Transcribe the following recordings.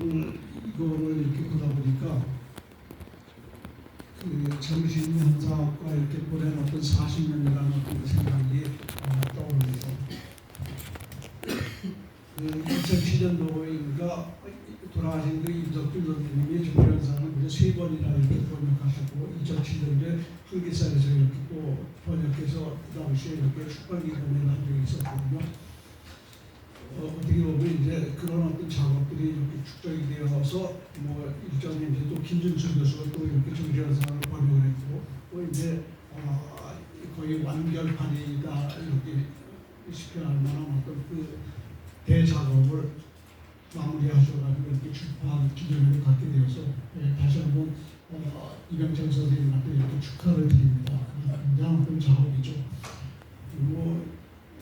오늘 이거를 이렇게 보다 보니까 그 정신현상과 이렇게 보낸 어떤 40년이라는 어떤 생각이 떠오르면서 2007년도인가 돌아가신 그 임석준 선생님이 정신현상을 이제 3번이나 이렇게 번역하셨고 2007년도에 한기사에서 이렇게 또 번역해서 그 당시에 이렇게 출판기관에 한 적이 있었거든요. 어떻게 보면 이제 그런 어떤 작업들이 이렇게 축적이 되어서 뭐 일종의 이제 또 김준수 교수가 또 이렇게 정신현상을 번역을 했고 또 이제 거의 완결판이다 이렇게 시켜할 만한 어떤 그 대작업을 마무리하셔가지고 이렇게 출판 기념회를 갖게 되어서 다시 한번 이병철 선생님한테 이렇게 축하를 드립니다. 굉장한 어떤 작업이죠. 그리고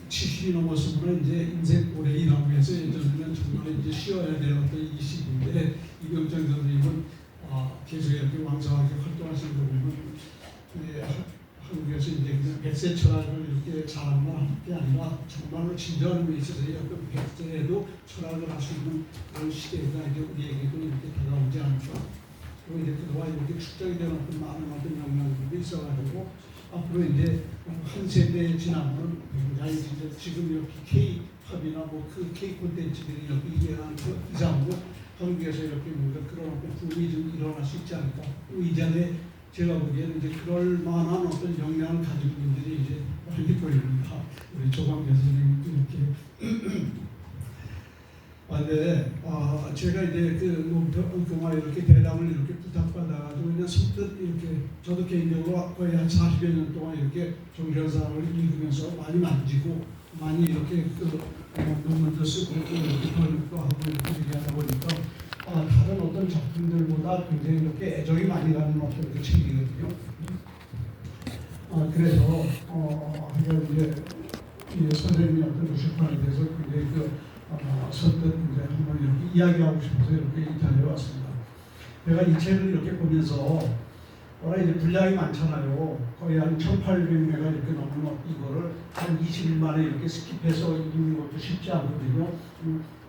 70이 넘었으면 이제 인생 오래 일하고 해서 예전에는 정말 이제 쉬어야 될 어떤 이 시기인데 이병철 선생님은 계속 이렇게 왕성하게 활동하시는 거 보면 한국에서 이제 그냥 백세 철학을 이렇게 자랑만 할 게 아니라 정말로 진정한 의미에 있어서 어떤 백세에도 철학을 할 수 있는 그런 시대가 이제 우리에게도 이렇게 다가오지 않을까. 그리고 이제 그동안 이렇게 축적이 된 어떤 많은 어떤 영향들이 있어가지고 앞으로 이제 한 세대 지나면 굉장히 진짜 지금 이렇게 K-팝이나 뭐 그 K 콘텐츠들이 이렇게 이해하는 그 이상으로 한국에서 이렇게 뭔가 그런 어떤 붐이 좀 일어날 수 있지 않을까. 이전에 제가 보기에는 이제 그럴 만한 어떤 역량을 가진 분들이 이제 많이 보입니다. 우리 조광재 선생님도 이렇게. 네, 제가 이제 그동안 이렇게 대담을 이렇게 부탁받아가지고 그냥 선뜻 이렇게 저도 개인적으로 거의 한 40여 년 동안 이렇게 정신현상을 읽으면서 많이 만지고 많이 이렇게 논문도 쓰고 이렇게 번역도 하고 이렇게 얘기하다 보니까 다른 어떤 작품들보다 굉장히 이렇게 애정이 많이 가는 어떤 그 책이거든요. 그래서 이제 이 선생님이 어떤 그 출판에 대해서 굉장히 선뜻 이제 한번 이렇게 이야기하고 싶어서 이렇게 이 자리에 왔습니다. 제가 이 책을 이렇게 보면서 워낙 이제 분량이 많잖아요. 거의 한 1,800매가 이렇게 넘는 이거를 한 20일 만에 이렇게 스킵해서 읽는 것도 쉽지 않거든요.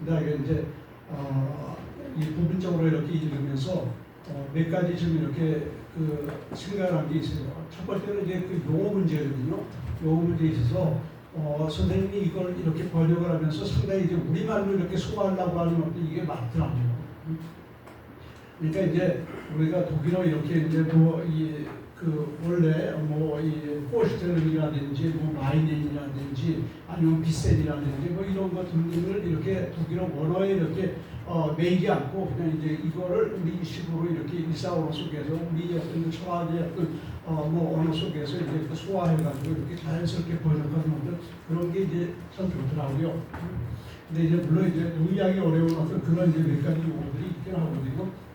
그다음에 이제 이 부분적으로 이렇게 읽으면서 몇 가지 좀 이렇게 그 생각한 게 있어요. 첫 번째는 이제 그 용어 문제거든요. 용어 문제에 있어서 선생님이 이걸 이렇게 번역을 하면서 상당히 이제 우리말로 이렇게 소화하려고 하는 것도 이게 많더라고요. 그러니까 이제 우리가 독일어 이렇게 이제 원래 이 포스텔이라든지 마이넨이라든지 아니면 비센이라든지 뭐 이런 것 등등을 이렇게 독일어 원어에 이렇게 매이지 않고 그냥 이제 이거를 우리 식으로 이렇게 일상어 속에서 우리 어떤 철학의 언어 속에서 이제 소화해가지고 이렇게 자연스럽게 번역하는 어떤 그런 게 이제 참 좋더라고요. 근데 이제 물론 이제 의학이 어려운 어떤 그런 이제 몇 가지 용어들이 있긴 하거든요.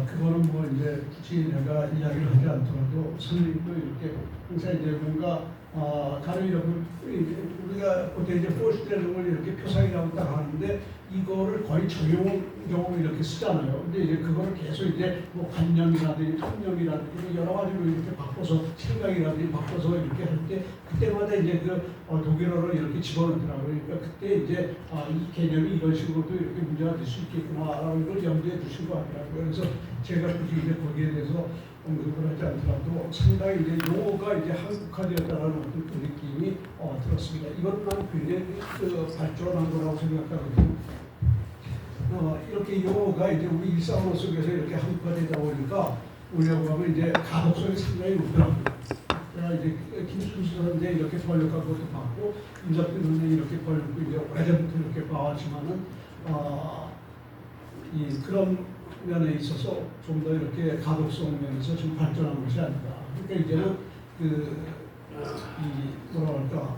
그거는 뭐 이제 굳이 내가 이야기를 하지 않더라도 선생님도 이렇게 항상 이제 뭔가 가령 이렇게 우리가 보통 이제 포스트라는 걸 이렇게 표상이라고 딱 하는데 이거를 거의 적용적으로 이렇게 쓰잖아요. 근데 이제 그거를 계속 이제 뭐 관념이라든지 통념이라든지 여러 가지로 이렇게 바꿔서 생각이라든지 바꿔서 이렇게 할 때 그때마다 이제 독일어를 이렇게 집어넣더라고요. 그러니까 그때 이제 이 개념이 이런 식으로도 이렇게 문제가 될 수 있겠구나라는 걸 염두에 두신 것 같더라고요. 그래서 제가 굳이 이제 거기에 대해서 언급을 하지 않더라도 상당히 이제 용어가 이제 한국화되었다는 어떤 그 느낌이 들었습니다. 이건 난 굉장히 발전한 거라고 생각하거든요. 이렇게 용어가 이제 우리 일상어 속에서 이렇게 한국화되다 보니까 우리하고 하면 이제 가독성이 상당히 높더라고요. 제가 이제 김순수 선생 이렇게 번역한 것도 봤고 임석준 선생 이렇게 번역도 이제 오래전부터 이렇게 봐왔지만은 그런 면에 있어서 좀 더 이렇게 가독성 면에서 좀 발전한 것이 아닌가. 그러니까 이제는 뭐랄까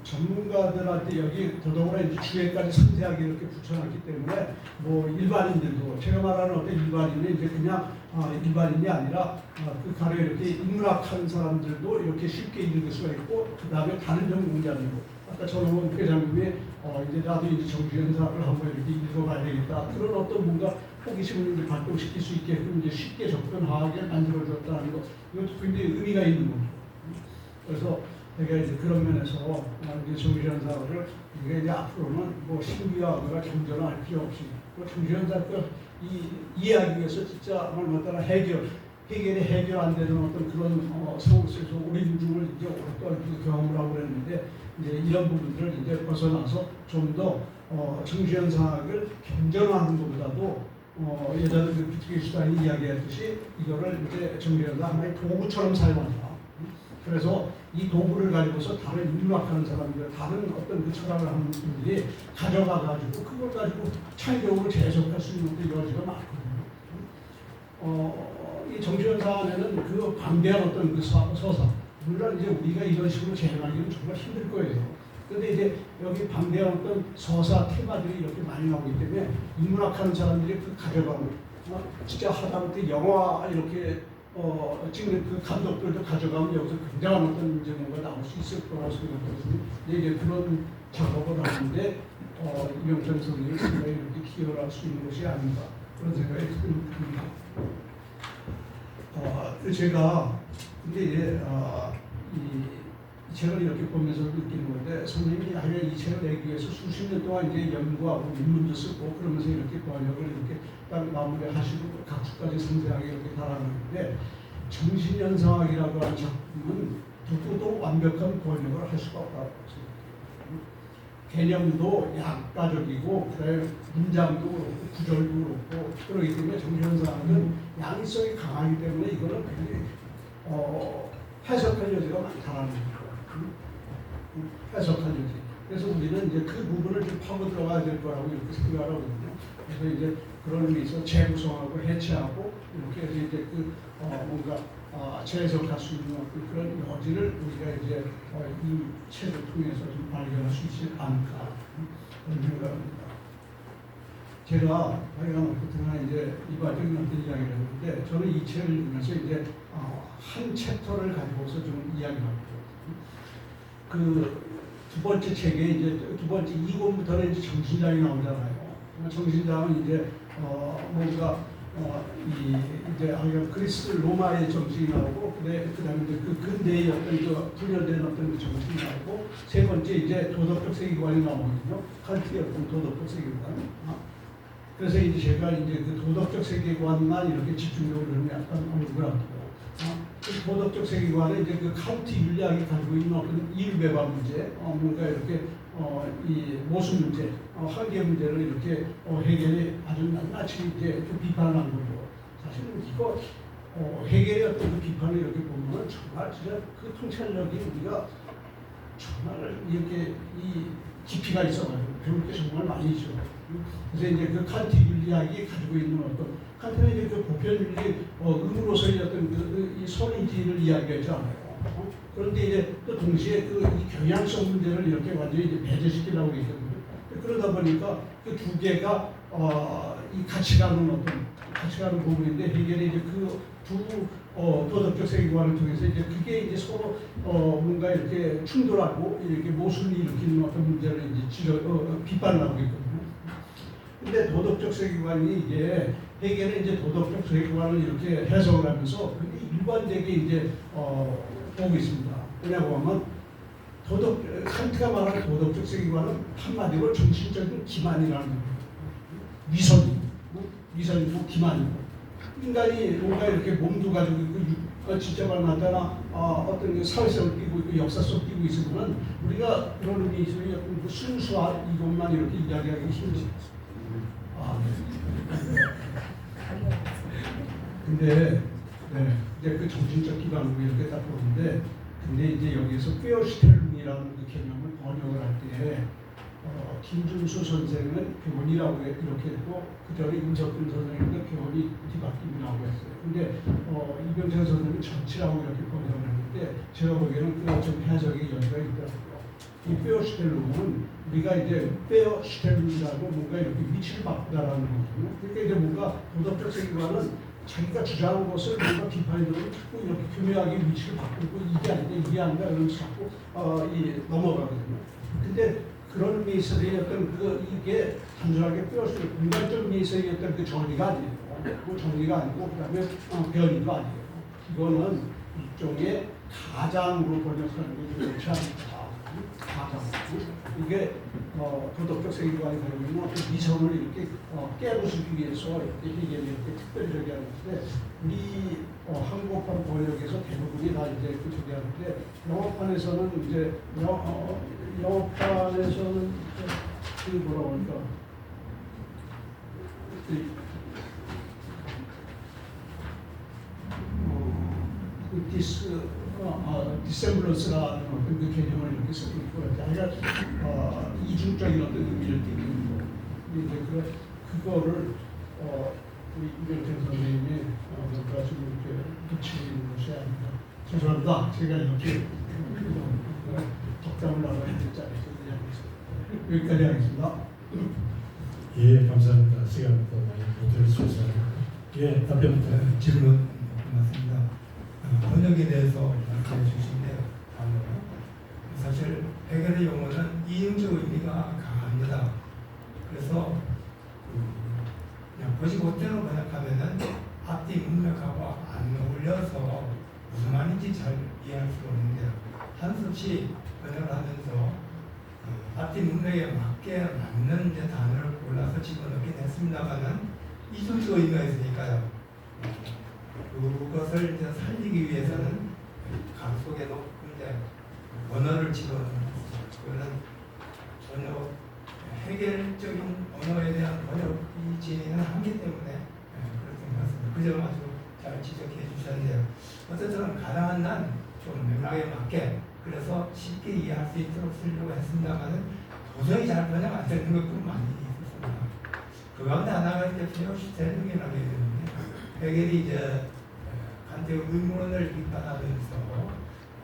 전문가들한테 여기 더더구나 이제 주에까지 상세하게 이렇게 붙여놨기 때문에 뭐 일반인들도 제가 말하는 어떤 일반인은 이제 그냥 일반인이 아니라 그 가령 이렇게 인문학하는 사람들도 이렇게 쉽게 읽을 수가 있고 그 다음에 다른 전공자들도 아까 전홍원 회장님이 이제 나도 이제 정신현상을 한번 이렇게 읽어봐야 되겠다 그런 어떤 뭔가 호기심을 이제 발동시킬 수 있게끔 이제 쉽게 접근하게 만들어줬다는 것 이것도 굉장히 의미가 있는 거죠. 그래서 제가 이제 그런 면에서 이제 정신현상을 우리가 이제 앞으로는 뭐 신비화가 경전할 필요 없이 뭐 정신현상 이 이해하기 위해서 진짜 말 따라 해결이 해결 안 되는 어떤 그런 상황 속에서 우리 중을 이제 오랫동안 경험을 하고 그랬는데 이제 이런 부분들을 이제 벗어나서 좀 더 정신현상학을 경전하는 것보다도 예전에 그 비트겐슈타인이 이야기했듯이 이거를 이제 정리해서 하나의 도구처럼 사용한다. 그래서 이 도구를 가지고서 다른 인문학하는 사람들, 다른 어떤 그 철학을 하는 분들이 가져가가지고 그걸 가지고 창의적으로 재해석할 수 있는 것도 여지가 많거든요. 이 정신현상에는 그 방대한 어떤 그 서사, 물론 이제 우리가 이런 식으로 재현하기는 정말 힘들 거예요. 근데 이제 여기 방대한 어떤 서사 테마들이 이렇게 많이 나오기 때문에 인문학하는 사람들이 그 가져가고 진짜 하다못해 영화 이렇게 찍는 그 감독들도 가져가면 여기서 굉장한 어떤 이제 뭔가 나올 수 있을 거라고 생각하거든요. 이제 그런 작업을 하는데 이병찬 선생님이 상당히 이렇게 기여를 할 수 있는 것이 아닌가 그런 생각이 듭니다. 제가 근데 이제 이 책을 이렇게 보면서 느끼는 건데 선생님이 하여 이 책을 내기 위해서 수십 년 동안 이제 연구하고 논문도 쓰고 그러면서 이렇게 번역을 이렇게 딱 마무리하시고 각수까지 상세하게 이렇게 달아놨는데 정신현상학이라고 하는 작품은 누구도 완벽한 번역을 할 수가 없다고 생각합니다. 개념도 약가적이고 그다음에 문장도 그렇고 구절도 그렇고 그렇기 때문에 정신현상학은 양의성이 강하기 때문에 이거는 굉장히 해석할 여지가 많다라는 거예요. 해석할 여지. 그래서 우리는 이제 그 부분을 좀 파고 들어가야 될 거라고 이렇게 생각하거든요. 그래서 이제 그런 의미에서 재구성하고 해체하고 이렇게 해서 이제 뭔가 재해석할 수 있는 그런 여지를 우리가 이제 이 책을 통해서 좀 발견할 수 있지 않을까 그런 생각합니다. 제가 그동안 이제 이과적인 이야기를 했는데 저는 이 책을 읽으면서 이제 한 챕터를 가지고서 좀 이야기를 합니다. 그 두 번째 책에 이제 두 번째 2권부터는 이제 정신장이 나오잖아요. 정신장은 이제 뭔가 이제 그리스 로마의 정신이 나오고 그다음에 이제 그 근대의 어떤 그 분열된 어떤 그 정신이 나오고 세 번째 이제 도덕적 세계관이 나오거든요. 칸트의 어떤 도덕적 세계관. 그래서 이제 제가 이제 그 도덕적 세계관만 이렇게 집중적으로 약간 언급을 합니다. 그 도덕적 세계관은 이제 그 칸트 윤리학이 가지고 있는 어떤 이율배반 문제, 뭔가 이렇게 이 모순 문제, 한계 문제를 이렇게 해결이 아주 낱낱이 이제 그 비판한 거죠. 사실은 이거 해결의 어떤 그 비판을 이렇게 보면 정말 진짜 그 통찰력이 우리가 정말 이렇게 이 깊이가 있어가지고 배울 게 정말 많이 있죠. 그래서 이제 그 칸트 윤리학이 가지고 있는 어떤 칸트는 이제 그 보편 윤리 의무로서의 어떤 이 선인지를 이야기하지 않아요. 그런데 이제 또 동시에 그 이 경향성 문제를 이렇게 완전히 이제 배제시키려고 했거든요. 그러다 보니까 그 두 개가 이 같이 가는 부분인데 해결이 이제 그 두 도덕적 세계관을 통해서 이제 그게 이제 서로 뭔가 이렇게 충돌하고 이렇게 모순을 일으키는 어떤 문제를 이제 비판을 하고 있거든요. 근데 도덕적 세계관이 이제 해결은 이제 도덕적 세계관을 이렇게 해석을 하면서 일관되게 이제 보고 있습니다. 왜냐고 하면 칸트가 말하는 도덕적 세계관은 한마디로 정신적인 기만이라는 거예요. 위선이고 기만이고. 인간이 뭔가 이렇게 몸도 가지고 있고 진짜 말하자나 어떤 그 사회성을 띠고 있고 역사성 띠고 있으면은 우리가 그런 의미에서 그 순수한 이것만 이렇게 이야기하기 힘들어요. 근데 이제 그 정신적 기반으로 이렇게 딱 보는데 근데 이제 여기서 뼈시텔룸이라는 그 개념을 번역을 할 때 김준수 선생은 교훈이라고 이렇게 했고 그 전에 임석근 선생님도 교훈이 뒤바뀜이라고 했어요. 근데 이병찬 선생님은 전치라고 이렇게 번역을 했는데 제가 보기에는 그 좀 해석의 여지가 있더라고요. 이 뼈시텔룸은 우리가 이제 뼈시텔룸이라고 뭔가 이렇게 위치를 바꾸다라는 거거든요. 그러니까 이제 뭔가 도덕적 세계관은 자기가 주장한 것을 뭔가 비판적으로 자꾸 이렇게 교묘하게 위치를 바꾸고 이게 아닌가 이러면서 자꾸 넘어가거든요. 근데 그런 의미에서의 어떤 이게 단순하게 뼈시텔 공간적 의미에서의 어떤 그 정리가 아니에요. 그 정리가 아니고 그다음에 변이도 아니에요. 이거는 일종의 가장으로 번역하는 게 좋지 않을까. 가장. 이게 도덕적 세계관이 되면 그 미성을 이렇게 깨부수기 위해서 이게 이렇게 특별히 저기 하는데 우리 한국판 번역에서 대부분이 다 이제 그 저기 하는데 영어판에서는 이제 영어판에서는 그 뭐라고 할까 디셈블런스라는 어떤 그 개념을 이렇게 쓰고 있고 아니라 이중적인 어떤 의미를 띠는 거. 이제 그거를 우리 이별태 선생님이 가지고 이렇게 붙이고 있는 것이 아닌가. 죄송합니다. 제가 이렇게 덕담을 나눠야 될 자리에서 여기까지 하겠습니다. 예, 감사합니다. 시간도 많이 못 들으셔서 예, 답변부터 질문 고맙습니다. 번역에 대해서 말씀해 주신데요. 사실 해결의 용어는 이중적 의미가 강합니다. 그래서 그냥 보지 못대로 번역하면은 앞뒤 문맥하고 안 어울려서 무슨 말인지 잘 이해할 수가 없는데요. 한수 없이 번역을 하면서 앞뒤 문맥에 맞게 맞는 이제 단어를 골라서 집어넣긴 했습니다만은 이중적 의미가 있으니까요. 그것을 이제 살리기 위해서는 감 속에 놓고 이제 언어를 집어넣는 그거는 전혀 해결적인 언어에 대한 번역이 진행은 하기 때문에 그렇게 맞습니다. 그 점 아주 잘 지적해 주셨는데요. 어쨌든 가능한 한 좀 맥락에 맞게 그래서 쉽게 이해할 수 있도록 쓰려고 했습니다만은 도저히 잘 번역 안 되는 것도 많이 있었습니다. 그 가운데 하나가 이제 페어슈텔링이라고 있는데 해결이 이제 칸트의 의문을 비판하면서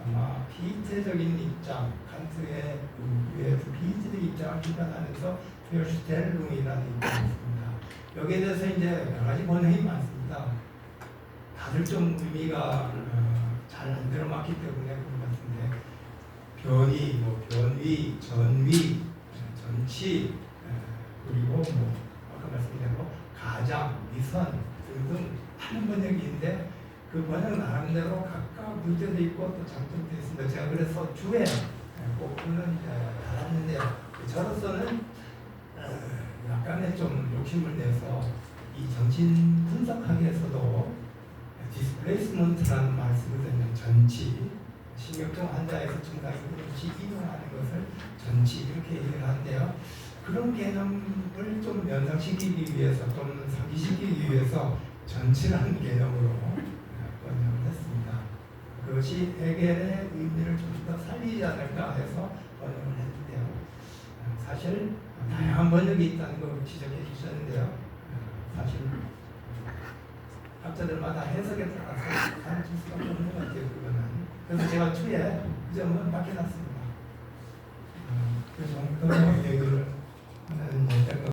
아마 피의체적인 입장, 칸트의 위에서 피의체적 입장을 비판하면서 페어슈텔링이라는 입장이 있습니다. 여기에 대해서 이제 여러 가지 번역이 많습니다. 다들 좀 의미가 잘 안 들어맞기 때문에 그런 것 같은데 변위, 변위, 전위, 전치 그리고 아까 말씀드린 가장, 위선 등등 많은 번역이 있는데 그 번역 나름대로 각각 문제도 있고 또 장점도 있습니다. 제가 그래서 주에 꼽고는 달았는데요. 저로서는 약간의 좀 욕심을 내서 이 정신 분석학에서도 디스플레이스먼트라는 말을 쓰거든요. 전치, 신경증 환자에서 증상이 그렇지 이동하는 것을 전치 이렇게 얘기를 하는데요. 그런 개념을 좀 연상시키기 위해서 또는 상기시키기 위해서 전치라는 개념으로 번역을 했습니다. 그것이 해결의 의미를 좀 더 살리지 않을까 해서 번역을 했는데요. 사실 다양한 번역이 있다는 걸 지적해 주셨는데요. 사실 학자들마다 해석에 따라서 다를 수밖에 없는 것 같아요. 그거는. 그래서 제가 추후에 그 점은 맡겨놨습니다. 그 정도 얘기를 하는